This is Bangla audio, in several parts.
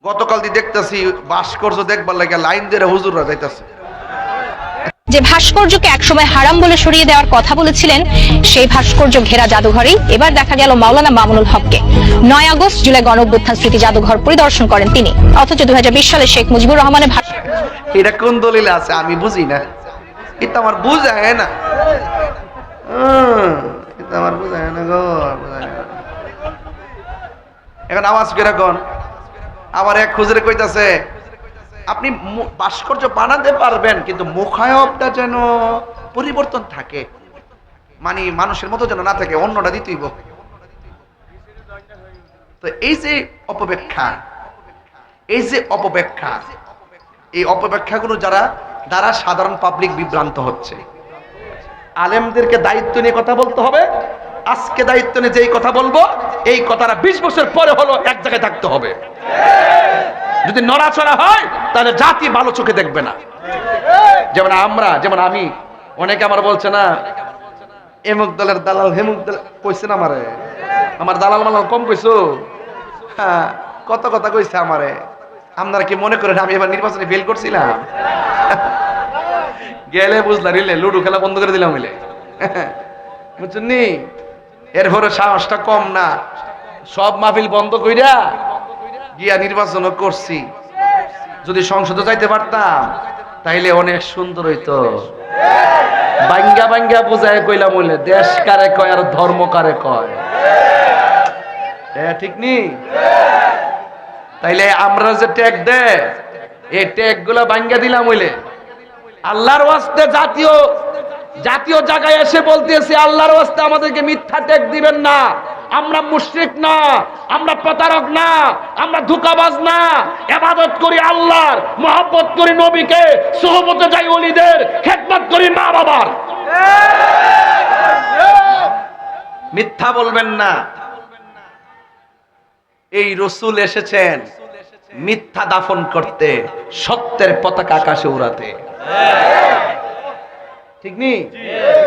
গতকাল দিয়ে দেখতেছি ভাস্কর্য দেখবার লাগে লাইন দিয়ে হুজুররা যাইতেছে। যে ভাস্কর্যকে একসময় হারাম বলে সরিয়ে দেওয়ার কথা বলেছিলেন, সেই ভাস্কর্য ঘেরা জাদুঘরেই এবার দেখা গেল মাওলানা মামুনুল হককে। 9 আগস্ট জুলাই গণঅভ্যুত্থান স্মৃতি জাদুঘর পরিদর্শন করেন তিনি, অথচ 2020 সালে শেখ মুজিবুর রহমানের এটা কোন দলিলে আছে আমি বুঝি না, এটা আমার বুঝায় না, এটা আমার বুঝায় না গো, বুঝায় না। এখন আওয়াজ করে কোন আমার এক খুজরে কইতাছে আপনি ভাস্কর্য বানাতে পারবেন কিন্তু মুখায়বটা যেন পরিবর্তন থাকে, মানে মানুষের মতো যেন না থাকে, অন্যটা দিতেইব। তো এই যে অপব্যাখ্যা, এই অপব্যাখ্যাগুলো দ্বারা সাধারণ পাবলিক বিভ্রান্ত হচ্ছে। আলেমদেরকে দায়িত্ব নিয়ে কথা বলতে হবে। আজকে দায়িত্ব নিয়ে যেই কথা বলবো, এই কথাটা 20 বছর পরে হলো এক জায়গায় থাকতে হবে। যদি নড়াচড়া হয় তাহলে জাতি ভালো চোখে দেখবে না। যেমন আমি, অনেকে আমার বলছে না এমুক দলের দালাল হেমুক দল কইছে না আমারে, আমার দালাল মালাল কম কইছো, হ্যাঁ কত কথা কইছে আমারে। আপনারা কি মনে করেন আমি এবার নির্বাচনে ফেল করছিলাম? গেলে বুঝলা রিলে লুডু খেলা বন্ধ করে দিলাম মিলে, বুঝছেন নি? এরপরে সাহসটা কম না, সব মাহফিল বন্ধ কইরা গিয়া নির্বাচনও করছি। যদি সংসদে যাইতে পারতাম তাইলে অনেক সুন্দর হইতো। বাঙ্গা বাঙ্গা বুঝায় কইলাম বলে দেশ কারে কয় আর ধর্ম কারে কয়, ঠিক নি? তাইলে আমরা যে ট্যাগ দেয় এই ট্যাগ গুলা বাঙ্গা দিলাম হইলে আল্লাহর ওয়াস্তে জাতীয় জায়গায় এসে বলতেছি আল্লাহর ওয়াস্তে আমাদেরকে মিথ্যা ট্যাগ দিবেন না। আমরা মুশরিক না, আমরা প্রতারক না, আমরা ধোঁকাবাজ না। ইবাদত করি আল্লাহর, মহব্বত করি নবীকে, সুহবতে যাই ওলিদের, খেদমত করি মা বাবার। মিথ্যা বলবেন না। এই রাসূল এসেছেন মিথ্যা দাফন করতে, সত্যের পতাকা আকাশে উড়াতে, ঠিক নি?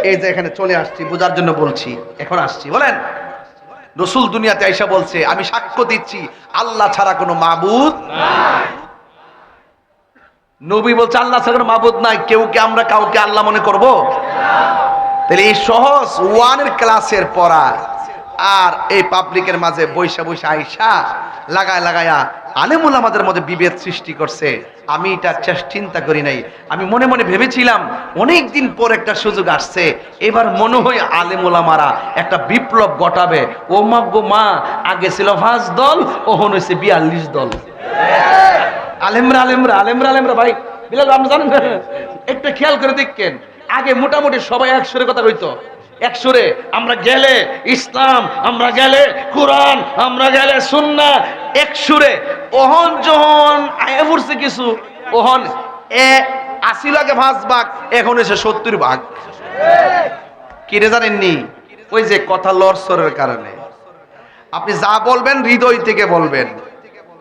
এই যে এখানে চলে আসছি বোঝার জন্য বলছি, এখন আসছি। বলেন রাসূল দুনিয়াতে আইসা বলছে আমি সাক্ষ্য দিচ্ছি আল্লাহ ছাড়া কোনো মাবুদ নাই। নবী বলছে আল্লাহ ছাড়া কোনো মাবুদ নাই, আমরা কাউকে আল্লাহ মনে করব? তাহলে এই সহজ ওয়ানের ক্লাসের পড়া আর এই পাবলিকের মাঝে বৈশা আইসা লাগায়া আলেমুল আমাদের মধ্যে বিভেদ সৃষ্টি করছে। আমি এটা চিন্তা করি নাই। আমি মনে মনে ভেবেছিলাম অনেক দিন পর একটা সুযোগ আসছে, এবার মনে হয় আলেমুল আমারা একটা বিপ্লব ঘটাবে। ও মা গো মা, আগে ছিল 5 দল, ওহন হয়েছে 42 দল। আলেমরা ভাই বিলাল আপনি জানেন না? একটু খেয়াল করে দেখেন, আগে মোটামুটি সবাই একসুরে কথা কইতো, একসুরে আমরা গেলে ইসলাম, আমরা গেলে কোরআন, আমরা গেলে সুন্নাহ, একসুরে। ওহন যখন আয়া পড়ছে কিছু, ওহন 80 লাখে 5 ভাগ, এখন এসে 70 ভাগ। কি রে জানেননি? ওই যে কথা লড়সরের কারণে। আপনি যা বলবেন হৃদয় থেকে বলবেন,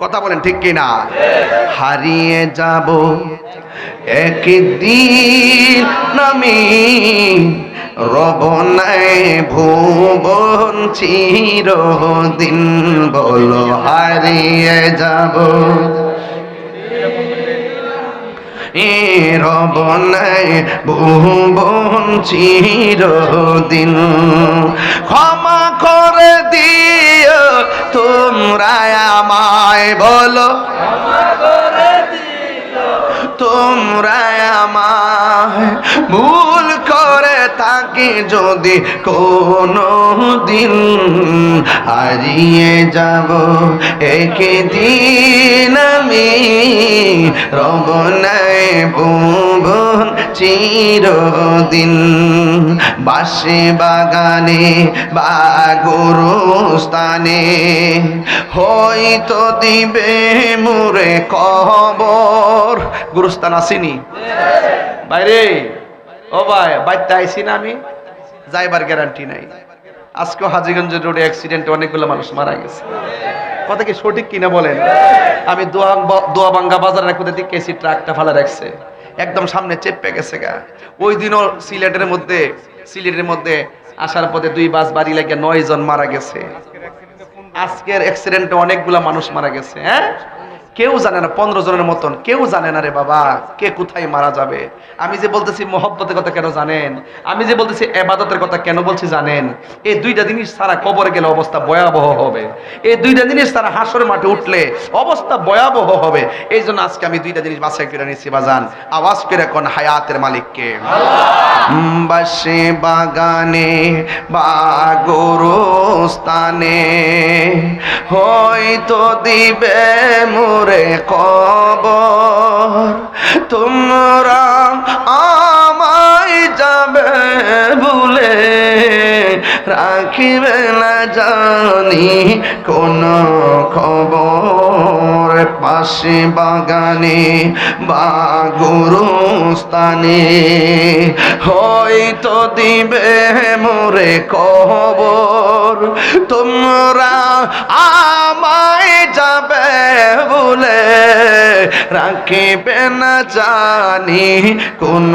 কথা বলেন ঠিক কিনা? হারিয়ে যাব একদিন আমি, রব নাই ভুবন চিরদিন, বলো হারিয়ে যাব রব নাই ভুবন চিরদিন, ক্ষমা করে দিও তোমরা আমায়, বলো তোমরা আমায়, ভুল করে থাকি যদি কোনো দিন, হারিয়ে যাব একদিন আমি, রব নাই ভুবন চিরদিন, বাঁশি বাগানে বা গুরুস্থানে হয়তো দিবে মোরে কবর। গুরুস্থান আসেনি বাইরে? ও ভাই বাইতে আইসি না আমি, যাইবার গ্যারান্টি নাই। আজকে হাজীগঞ্জ রোডে অ্যাক্সিডেন্টে অনেকগুলো মানুষ মারা গেছে, কথা কি সঠিক কিনা বলেন? আমি দোয়াবাঙ্গা বাজারের এক দিকে কেসি ট্রাকটা ফালা রাখছে, একদম সামনে চেপে গেছে গা। ওই দিনও সিলেটের মধ্যে আসার পথে 2 বাস বাড়ি লাগে 9 জন মারা গেছে। আজকের অ্যাক্সিডেন্টে অনেকগুলা মানুষ মারা গেছে। হ্যাঁ, কেউ জানে না, 15 জনের মতন কেউ জানে না রে বাবা কে কোথায় মারা যাবে। আমি যে বলতেছি মহব্বতের কথা কেন জানেন, আমি যে বলতেছি ইবাদতের কথা কেন বলছি জানেন, এই দুইটা জিনিস ছাড়া কবরে গেলে অবস্থা ভয়াবহ হবে, এই দুইটা জিনিস ছাড়া হাসরের মাঠে উঠলে অবস্থা ভয়াবহ হবে। এই জন্য আজকে আমি দুইটা জিনিস বাছাই করে নিচ্ছি বাজান, আওয়াজ করে কোন হায়াতের মালিককে। বাসে বাগানে বা গোরস্থানে হয়তো দিবে মোরে কবর, তোমরা আমায় যাবে ভুলে রাখিবে না জানি কোন খবর। পাশে বাগানে বা গোরস্থানে হয়তো দিবে মোরে কবর, তোমরা আমায় যাবে ভুলে রাখিবে না জানি কোন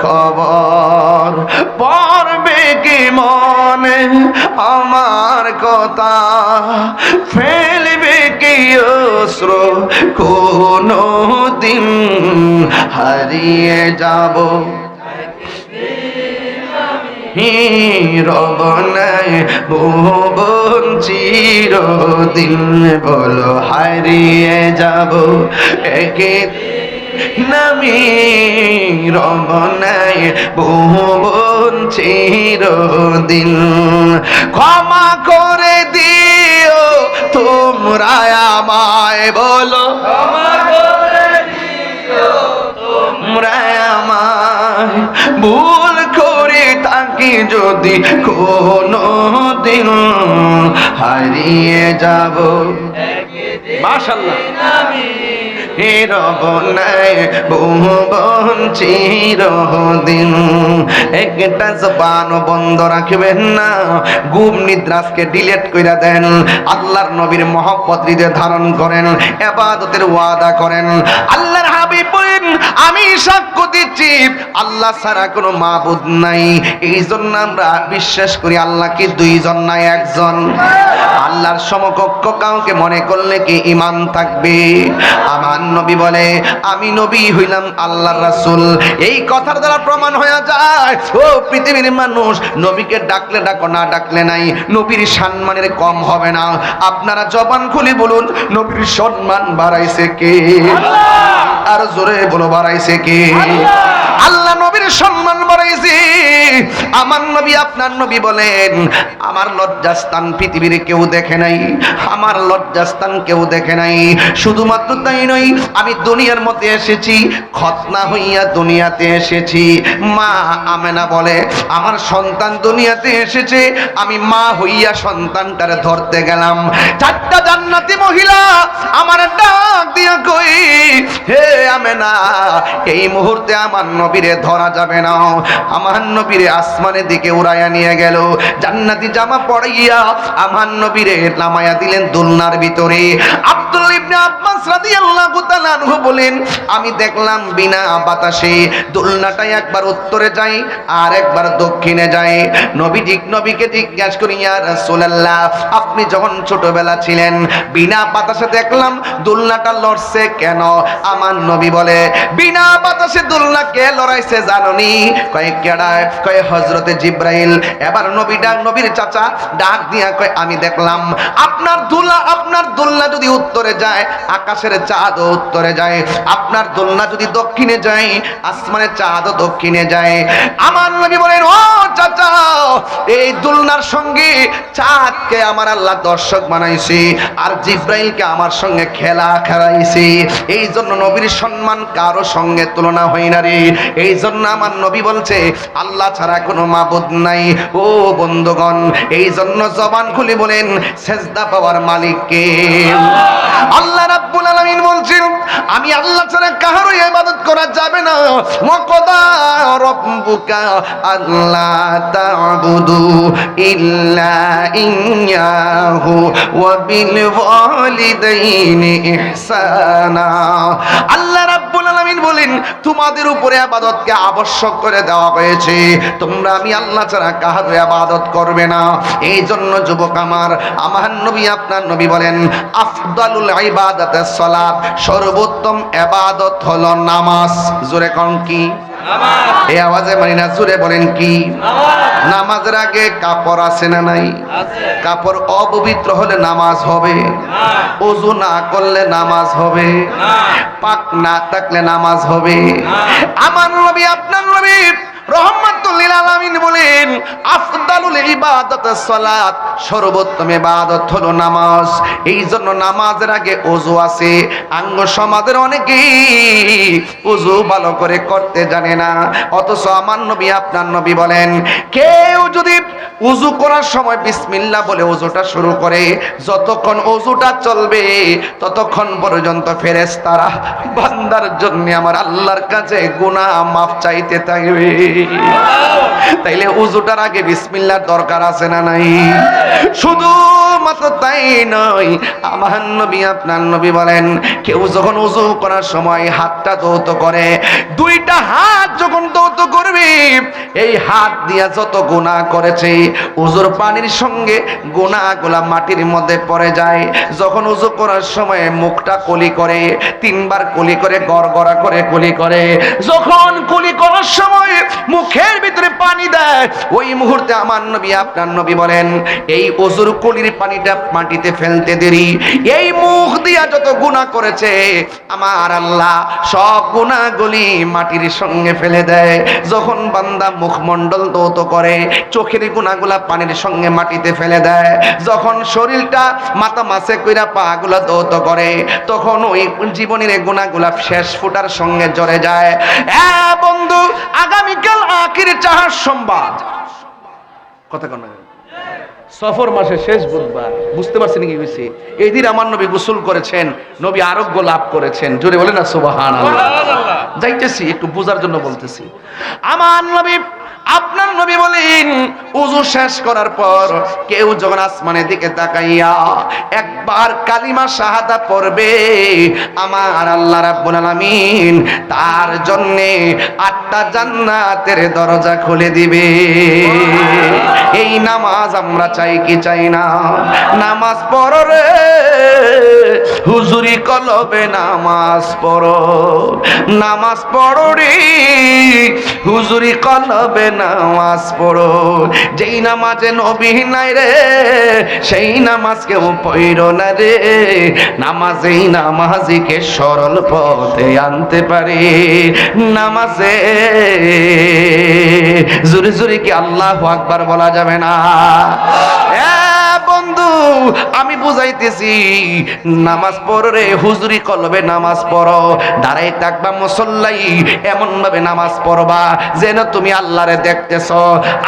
খবর। পড়বে কি মনে আমার কথা, ফেলবে কি অশ্রু কোনো দিন হারিয়ে যাব রব নাই ভুবন চিরদিন, বলো হারিয়ে যাব একদিন আমি রব নাই ভুবন চিরদিন। ক্ষমা করে দিও তোমরা আমায়, বলো ক্ষমা করে দিও তোমরা আমায়, ভুল করে থাকি যদি কোনো দিন হারিয়ে যাব মাশাআল্লাহ রব নাই ভুবন চিরদিন। একটা জবান বন্ধ রাখবেন না, ঘুম নিদ্রাকে ডিলিট কইরা দেন, আল্লাহর নবীর মহব্বত হৃদয়ে ধারণ করেন, ইবাদতের ওয়াদা করেন। আল্লাহর হাবিব বলেন আমি সাক্ষ্য দিচ্ছি আল্লাহ ছাড়া কোনো মাবুদ নাই, এই জন্য আমরা বিশ্বাস করি আল্লাহকে দুইজন নাই একজন। আল্লাহর সমকক্ষ কাউকে মনে করলে কি ঈমান থাকবে? আমার নবী বলে আমি নবী হইলাম আল্লাহর রাসূল, এই কথার দ্বারা প্রমাণ হয়ে যায় ও পৃথিবীর মানুষ, নবীকে ডাকলে ডাকো না ডাকলে নাই, নবীর সম্মানের কম হবে না। আপনারা জবান খুলে বলুন নবীর সম্মান বাড়াইছে কে? আর জোরে বলো বাড়াইছে কে? আল্লাহ নবীর সম্মান বাড়াইছে। আমার নবী আপনার নবী বলেন আমার লজ্জাস্থান পৃথিবীর কেউ দেখে নাই, আমার লজ্জাস্থান কেউ দেখে নাই। শুধুমাত্র তাই নয়, আমি দুনিয়ার মধ্যে এসেছি খতনা হইয়া দুনিয়াতে এসেছি। মা আমেনা বলে আমার সন্তান দুনিয়াতে এসেছে, আমি মা হইয়া সন্তানটারে ধরতে গেলাম, চারটা জান্নাতি মহিলা আমার ডাক দিয়া কই হে আমেনা এই মুহূর্তে আমার নবীরে ধরা যাবে না। আমার নবীরে আসমানের দিকে উড়াইয়া নিয়ে গেল, জান্নাতি জামা পরাইয়া আমার নবীরে নামায়া দিলেন দোলনার ভিতরে। আব্দুল্লাহ ইবনে আব্বাস রাদিয়াল্লাহু তাআলা আনহু বলেন আমি দেখলাম বিনা বাতাসে দোলনাটা একবার উত্তরে যায় আর একবার দক্ষিণে যায়। নবীকে জিজ্ঞাসা করি ইয়া রাসূলুল্লাহ আপনি যখন ছোটবেলা ছিলেন বিনা বাতাসে দেখলাম দোলনাটা লড়ছে কেন? আমার নবী বলে বিনা বাতাসে দোলনা কে লড়াইছে জানোনি? কয় কেডা? কয় হযরতে জিবরাইল। এবার নবীর চাচা ডাক দিয়া কয় আমি দেখলাম আপনার দোলনা যদি উত্তরে যায় আকাশের চাঁদও উত্তরে যায়, আপনার দোলনা যদি দক্ষিণে যায় আসমানের চাঁদও দক্ষিণে যায়। আমার নবী বলেন ও চাচা এই দোলনার সঙ্গে চাঁদকে আমার আল্লাহ দর্শক বানাইছে আর জিবরাইলকে আমার সঙ্গে খেলা খেলাইছে, এই জন্য নবীর সম্মান কারো সঙ্গে তুলনা হয় না রে। এই জন্য আমার নবী বলছে আল্লাহ ছাড়া কোনো মাবুদ নাই। ও বন্ধুগণ এই জন্য জবান খুলে বলেন সেজদা পাওয়ার মালিক কে? আল্লাহ রাব্বুল আলামিন বলছেন আমি আল্লাহ ছাড়া কারো ইবাদত করা যাবে না। ওয়াকাদা রাব্বুকা আল্লা তা'বুদু ইল্লা ইয়্যাহু ওয়া বিল ওয়ালিদাইনি ইহসানা। আল্লাহ রাব্বুল রাব্বুল আলামিন বলেন তোমাদের উপরে ইবাদতকে আবশ্যক করে দেওয়া হয়েছে, তোমরা আমি আল্লাহ ছাড়া কাহার ইবাদত করবে না। এই জন্য যুবক আমার নবী আপনার নবী বলেন আফদালুল ইবাদাতিস সালাত, সর্বোত্তম ইবাদত হলো নামাজ। জোরে কোন কি? নামাজ। এই আওয়াজে মানি না, জোরে বলেন কি? নামাজ। নামাজের আগে কাপড় আছে না নাই? আছে। কাপড় অপবিত্র হলে নামাজ হবে না, ওযু না করলে নামাজ হবে না, পাক না থাকলে নামাজ হবে না। আমার নবী আপনার নবী রহমাতুল লিল আলামিন বলেন আফদালুল ইবাদাতিস সালাত, সর্বোত্তম ইবাদত হলো নামাজ। এই জন্য নামাজের আগে ওযু আছে। আঙ্গ সমাজের অনেকেই ওযু ভালো করে করতে জানে না, অথচ আমার নবী আপনার নবী বলেন কেউ যদি ওযু করার সময় বিসমিল্লাহ বলে ওযুটা শুরু করে, যতক্ষণ ওযুটা চলবে ততক্ষণ পর্যন্ত ফেরেশতারা বান্দার জন্য আমার আল্লাহর কাছে গুনাহ মাফ চাইতে থাকবে। তাইলে ওযুটার আগে বিসমিল্লাহর দরকার আছে না নাই? শুধু মাত্র তাই নয়, আমার নবী আপনার নবী বলেন কেউ যখন ওযু করার সময় হাতটা ধৌত করে, দুইটা হাত যখন ধৌত করবে, এই হাত দিয়া যত গুনাহ করেছে ওযুর পানির সঙ্গে গুনাহগুলা মাটির মধ্যে পড়ে যায়। যখন ওযু করার সময় মুখটা কুলি করে, তিনবার কুলি করে, গড়গড়া করে কুলি করে, যখন কুলি করার সময় মুখের ভিতরে পানি দেয়, ওই মুহূর্তে আমার নবী আপনার নবী বলেন এই ওযুর কুলির পানিটা মাটিতে ফেলতে দেরি এই মুখ দিয়া যত গুনাহ করেছে আমার আল্লাহ সব গুনাহগুলি মাটির সঙ্গে ফেলে দেয়। যখন বান্দা মুখমণ্ডল ধৌত করে, চোখের গুনাহগুলা পানির সঙ্গে মাটিতে ফেলে দেয়, যখন শরীরটা মাথা মাসে কইরা পাগুলা ধৌত করে, তখন ওই জীবনের গুনাহগুলা শেষ ফুটার সঙ্গে জড়ে যায়। বন্ধু, আগামীকাল আখির চাহার সোমবার, কথা কন না, সফর মাসের শেষ বুধবার, বুঝতে পারছেন কি হয়েছে? এই দিন আমার নবী গোসল করেছেন, নবী আরোগ্য লাভ করেছেন। জোরে বলে না সুবহানাল্লাহ। যাইতেছি একটু বোঝার জন্য বলতেছি। আমার নবী আপনার নবী বলেন ওযু শেষ করার পর কেউ যখন আসমানের দিকে তাকাইয়া একবার কালিমা শাহাদাত পড়বে, আমার আল্লাহ রাব্বুল আলামিন তার জন্য 8টা জান্নাতের দরজা খুলে দিবে। এই নামাজ আমরা চাই কি চাই না? নামাজ পড়ো রে হুজুরি কলবে, নামাজ পড়ো, নামাজ পড়ো রে হুজুরি কলবে, নামাজ পড়ো। যেই নামাজে নবী নাই রে, সেই নামাজ কেউ পড়ো না রে। নামাজেই নামাজিকে সরল পথে আনতে পারে। নামাজে জোরে জোরে কি আল্লাহু আকবার বলা যাবে না? বন্ধু, আমি বুঝাইতেছি নামাজ পড়ো রে হুজুরি কলবে, নামাজ পড়ো। দাঁড়াই থাকবা মুসল্লাই, এমন ভাবে নামাজ পড়বা যেন তুমি আল্লাহরে দেখতেছ।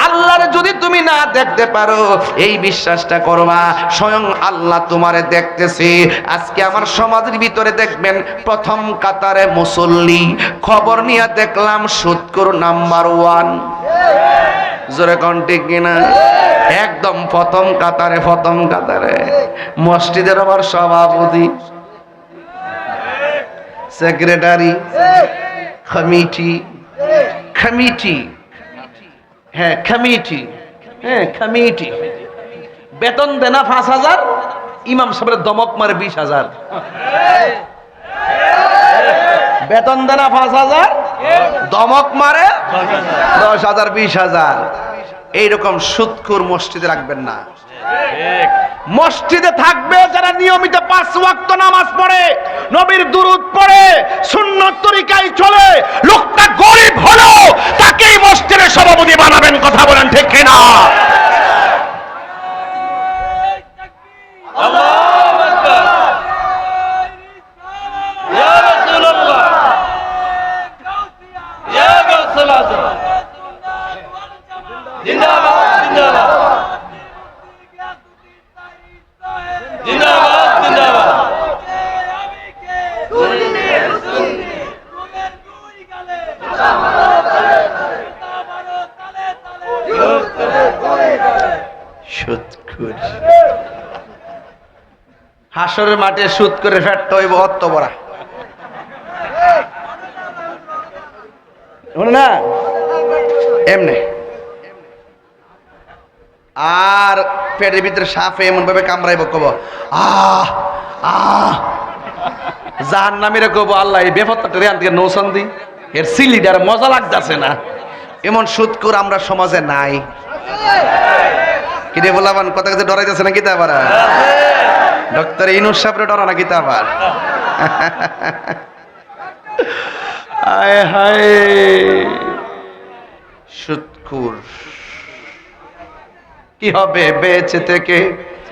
আল্লাহরে যদি তুমি না দেখতে পারো, এই বিশ্বাসটা করবা স্বয়ং আল্লাহ তোমারে দেখতেছে। আজকে আমার সমাজের ভিতরে দেখবেন প্রথম কাতারে মুসল্লি, খবর নিয়ে দেখলাম সুদখোর নাম্বার 1। জোরে কোন ঠিক কিনা? একদম প্রথম কাতারে, প্রথম কাতারে। মসজিদের আবার সভাপতি, সেক্রেটারি, কমিটি, কমিটি, হ্যাঁ কমিটি, হ্যাঁ কমিটি, বেতন দেনা 5,000, ইমাম সাহেবের দমক মারে 20,000। বেতন দেনা 5,000, দমক মারে 10,000, 20,000। এইরকম সুদখোর মসজিদে রাখবেন না। মসজিদে থাকবে যারা নিয়মিত 5 ওয়াক্ত নামাজ পড়ে, নবীর দুরূদ পড়ে, সুন্নাত তরিকায় চলে। লোকটা গরিব হলো তাকেই মসজিদের সভাপতি বানাবেন। কথা বলেন ঠিক কিনা? আল্লাহু আকবার, ইয়া রাসূলুল্লাহ, ইয়া রাসূলুল্লাহ, জিন্দাবাদ, জিন্দাবাদ, জিন্দাবাদ, জিন্দাবাদ। সুদখোর, হাসরের মাঠে সুদ করে ফেটতে হইব অত বড়। শুনে না এমনি, আর পেটের ভিতরে সাপে এমন ভাবে কামড়াইব, কব আহ আহ, জাহান্নামীরা কব আল্লাহ এই বেফাত্তাটা রে আনতে নৌসান দি, এর সিলিডার মজা লাগতাছে না। এমন সুদখোর আমরা সমাজে নাই। কিরে বলাবান কথা কাছে ডরাইতেছে না কিতা আবার? ডক্টর ইনুস সাহেবরে ডরা না কিতা আবার? হায় হায়, সুদখোর কি হবে বেঁচে থেকে,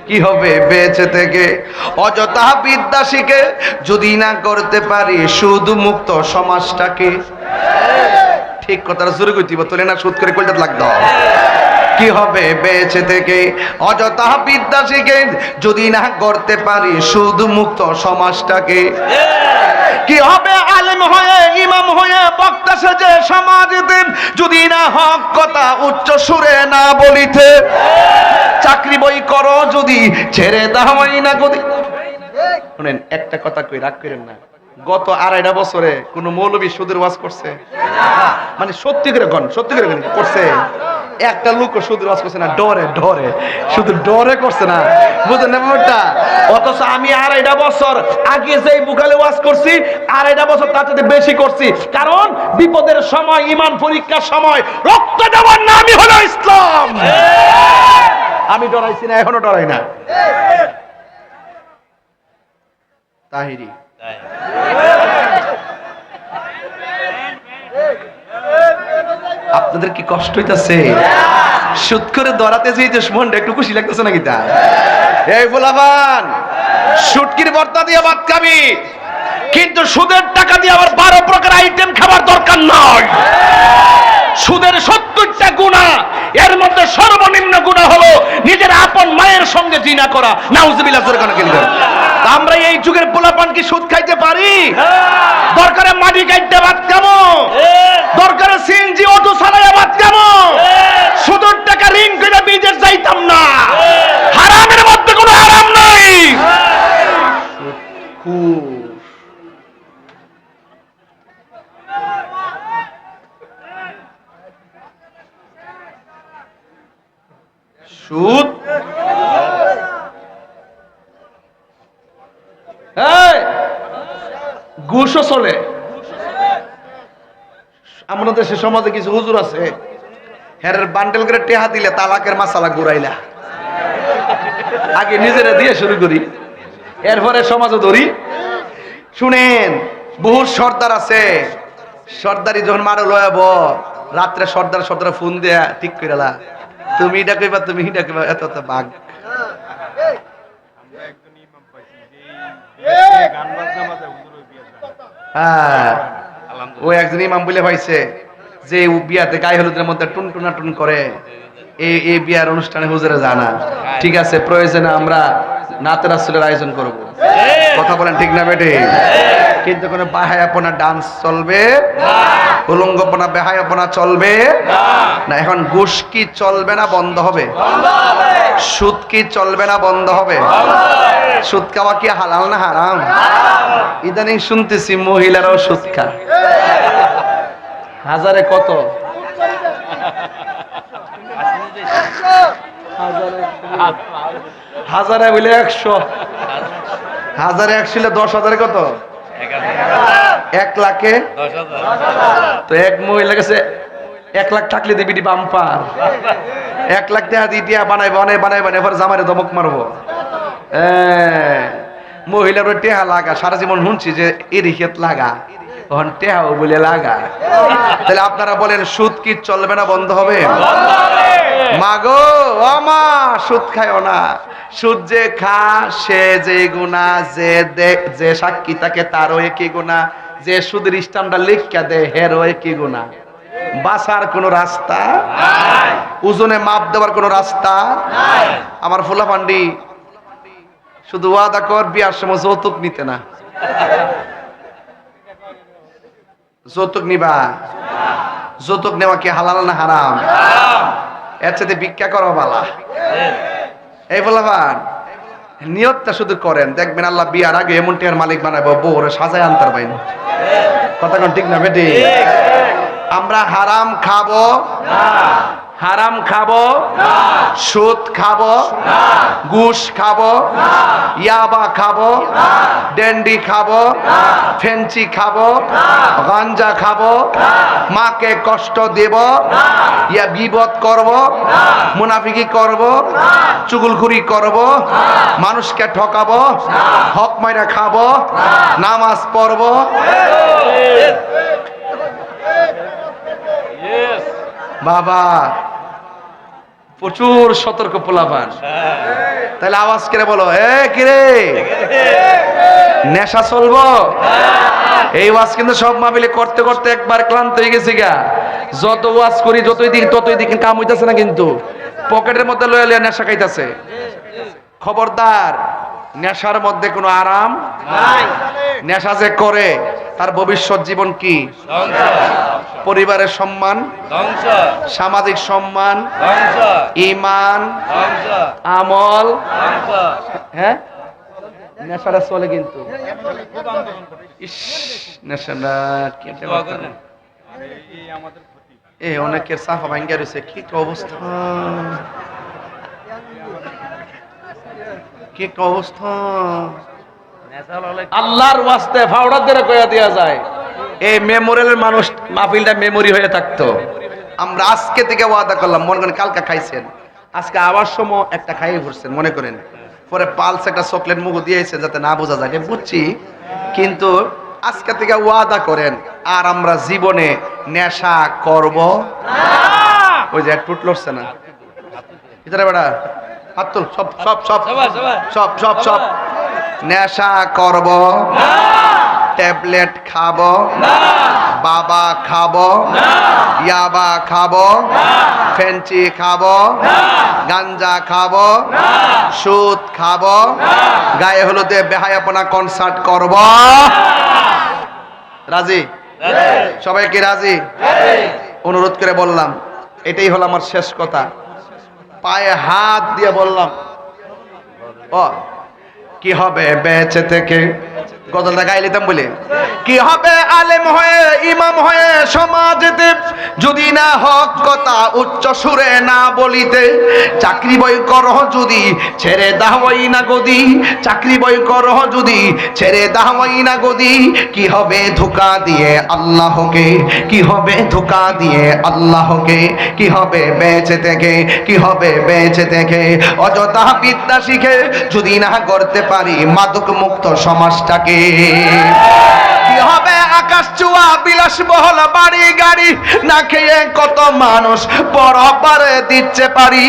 কি হবে বেঁচে থেকে? অযথা বিদ্যা শিখে যদি না করতে পারি সুদ মুক্ত সমাজটাকে। ঠিক কথাটা জোরে কইতিব, তোলে না সুদ করে কইতে লাগতো। কি হবে বেঁচে থেকে? অযথা বিদ্যা শিখে যদি না করতে পারি সুদ মুক্ত সমাজটাকে। কি হবে আলেম হয়ে ইমাম হয়ে বক্তা সেজে সমাজেতে যদি না হক কথা উচ্চ সুরে না বলিতে? চাকরি বই করো যদি ছেড়ে দাওয়াই না গদি। শুনেন একটা কথা কই, রাগ করেন না, গত 2.5 বছরে কোন মৌলবী সুদের ওয়াজ করছে? মানে সত্যি করে কোন, সত্যি করে করছে? একটা লোক সুদের ওয়াজ করছে না, ডরে ডরে, শুধু ডরে করছে না, বুঝলেন না ব্যাপারটা? অথচ আমি 2.5 বছর আগে যেই বুকালে ওয়াজ করছি, 2.5 বছর তার চেয়ে বেশি করছি। কারণ বিপদের সময়, ইমান পরীক্ষার সময় রক্ত দেওয়ার নামই হলো ইসলাম। আমি ডরাইছি না, এখনো ডরাই না। তাহিরি আপনাদের কি কষ্ট হইতাছে? সুদ করে ধরাতে যেই যে মনটা একটু খুশি লাগতেছে নাকি? তা এই বলাবান সুটকির ভর্তা দিয়ে ভাত খাবি, কিন্তু সুদের টাকা দিয়ে আবার 12 প্রকার আইটেম খাবার দরকার নয়। সুদের 70টা গুনাহ, এর মধ্যে সর্বনিম্ন গুনাহ হলো নিজের আপন মায়ের সঙ্গে জিনা করা। নাউজুবিল্লাহ জোরে কেন গেল? আমরা এই যুগের পোলাপান কি সুদ খাইতে পারি? দরকারে মাটি কাটতে ভাত খাবো, দরকারে সিএনজি অটো চালাইয়া ভাত খাবো, সুদের টাকা ঋণ করে বিদেশ যাইতাম না। হারামের মধ্যে কোনো হারাম নাই। সুদ ঘুষও চলে। আমাদের দেশে সমাজে কিছু হুজুর আছে, হেরের বান্ডেল করে টেহা দিলে তালাকের মাসালা ঘুরাইলা। আগে নিজেরা দিয়ে শুরু করি, এরপরে সমাজও ধরি। শুনেন, বহু সর্দার আছে, সর্দারি যখন মারো লয়াব, রাত্রে সর্দার সর্দার ফোন দেয়া ঠিক করে লা, তুমি এটা কইবা, তুমি এটা কইবা, এত এত বাঘ। হ্যাঁ, ও একজন ইমাম বলে পাইছে যে বিয়াতে গায়ে হলুদের মধ্যে টুনটুনা টুন করে, এই বিয়ার অনুষ্ঠানে হুজুরে জানা। ঠিক আছে, প্রয়োজনে আমরা নাতে রাসূলের আয়োজন করব। কথা বলেন ঠিক না বেটে? কিন্তু কোনো বাহায়াপনা ডান্স চলবে না, উলঙ্গপনা বেহায়াপনা চলবে না। এখন ঘুষ কি চলবে না বন্ধ হবে? সুদ কি চলবে না বন্ধ হবে? সুদ খাওয়া কি হালাল না হারাম? ইদানিং শুনতেছি মহিলারাও সুদ খায়। হাজারে কত? হাজারে বলে 100, হাজারে 100 10,000 কত? 1 লাখে তো এক মহিলা গেছে 1 লাখ টাকলে দিবি বাম্পার। 1 লাখ টাকা দিয়ে বানাইবো, অনেক বানাইবো, এবার জামারে ধমক মারবো। মহিলার টেহা লাগা, সারা জীবন শুনছি যে এরিখেত লাগা, তখন টেহাও বলে লাগা। তাহলে আপনারা বলেন সুদ কি চলবে না বন্ধ হবে? মাগো ও মা, সুদ খায়ও না। সুদ যে খা সে যে গুনাহ, যে সাক্ষী তাকে তারও একই গুনাহ, যে সুদের স্ট্যাম্পটা লিখা দে হেরও একই গুনাহ। বাঁচার কোনো রাস্তা নাই, ওজনে মাপ দেওয়ার কোনো রাস্তা নাই। আমার ফুলা পান্ডি শুধু ওয়াদা কর বিয়ার সময় যৌতুক নিতে না। যৌতুক নিবা? যৌতুক নেওয়া কি হালাল না হারাম? এর সাথে ভিক্ষা করো বালা। এই বলবান নিয়তটা শুধু করেন, দেখবেন আল্লাহ বিয়ার আগে এমন টিয়ার মালিক বানাবো, বউরে সাজায় আনতার বাইন। কথা কোন ঠিক না বেটি? আমরা হারাম খাবো হারাম খাবো সুদ খাবো ঘুষ খাবো ইয়াবা খাবো ডেন্ডি খাবো ফেঞ্চি খাবো গাঞ্জা খাবো মাকে কষ্ট দেব ইয়া গীবত করব মুনাফিকি করব চুগলখুরি করব মানুষকে ঠকাবো হক মাইরা খাবো নামাজ পড়বো বাবা প্রচুর সতর্ক পোলাপান তাহলে আওয়াজ করে বলো এ কিরে নেশা চলবো এই ওয়াজ কিন্তু সব মাহফিলে করতে করতে একবার ক্লান্ত হয়ে গেছি গা যত ওয়াজ করি ততই দিক কাম হইতাছে না কিন্তু পকেটের মধ্যে লয়ে লয়ে নেশা খাইতাছে খবরদার নেশার মধ্যে কোনো আরাম নাই নেশা যে করে তার ভবিষ্যৎ জীবন কি পরিবারের সম্মান ধ্বংস সামাজিক সম্মান ধ্বংস ঈমান ধ্বংস আমল ধ্বংস হ্যাঁ নেশাটা চলে কিন্তু ইস নেশাটা কি এই অনেকের সাফা ভাঙ্গা রয়েছে কি অবস্থা কি অবস্থা আল্লাহর ওয়াস্তে ফাওড়া দিয়ে কইয়া দেয়া যায় এই মেমোরিয়ালের মানুষ মাহফিলটা মেমোরি হয়ে থাকতো আমরা আজকে থেকে ওয়াদা করলাম মনে করেন কালকে খাইছেন আজকে আবার সময় একটা খাইয়ে ঘুরছেন মনে করেন পরে পালস একটা চকলেট মুখ দিয়েছে যাতে না বোঝা যায় বুঝছি কিন্তু আজকে থেকে ওয়াদা করেন আর আমরা জীবনে নেশা করব ওই যে টুট লড়ছে না ভিতরে বেড়া হাত তুল সব সব সব সব সব সব নেশা করব ট্যাবলেট খাবো বাবা খাবো ইয়াবা খাবো ফেঞ্চি খাবো গাঞ্জা খাবো সুদ খাবো গায়ে হলুদে বেহায়াপনা কনসার্ট করব রাজি সবাই কি রাজি অনুরোধ করে বললাম এটাই হলো আমার শেষ কথা পায়ে হাত দিয়ে বললাম ও কি হবে বেঁচে থেকে গজলটা গাই লিতাম বলে কি হবে আলেম হয়ে ইমাম হয়ে সমাজেতে যদি না হক কথা উচ্চ সুরে না বলিতে চাকরি বই করহ যদি ছেড়ে দাওয়াই না গদি চাকরি বই করহ যদি ছেড়ে দাওয়াই না গদি কি হবে ধোঁকা দিয়ে আল্লাহকে কি হবে ধোঁকা দিয়ে আল্লাহকে কি হবে বেঁচে থেকে কি হবে বেঁচে থেকে অযথা বিদ্যা শিখে যদি না করতে পারি মাদক মুক্ত সমাজটাকে কি হবে আকাশ চুয়া বিলাসবহুল বাড়ি গাড়ি না খেয়ে কত মানুষ পরপারে দিচ্ছে পারি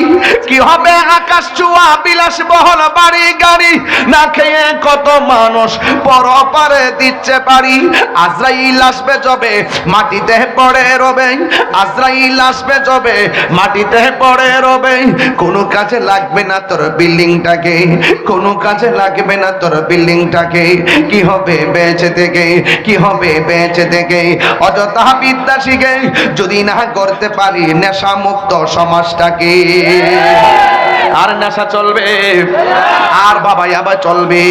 কি হবে আকাশ চুয়া বিলাসবহুল বাড়ি গাড়ি না খেয়ে কত মানুষ পরপারে দিচ্ছে পারি আজরাইল আসবে যবে মাটিতে পড়ে রবে আজরাইল আসবে যবে মাটিতে পড়ে রবে কোনো কাজে লাগবে না তোর বিল্ডিংটাকে কোনো কাজে লাগবে না তোর বিল্ডিংটাকে কি হবে বেঁচে থেকে কি হবে বেঁচে থেকে অযথা বিদ্যা শিখে যদি না করতে পারি নেশা মুক্ত সমাজটাকে আর নেশা চলবে আর বাবা আবার চলবে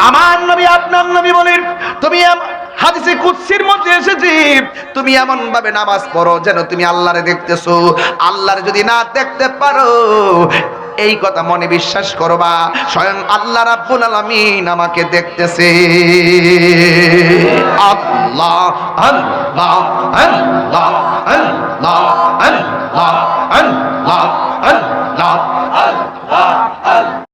আমার নবী আপনার নবী বলেন তুমি হাদিসে কুদসির মধ্যে এসেছে তুমি এমন ভাবে নামাজ পড়ো যেন তুমি আল্লাহরে দেখতেছো আল্লাহরে যদি না দেখতে পারো এই কথা মনে বিশ্বাস করবা স্বয়ং আল্লাহ রাব্বুল আলামিন আমাকে দেখতেছে আল্লাহ আল্লাহ আল্লাহ আল্লাহ আল্লাহ আল্লাহ আল্লাহ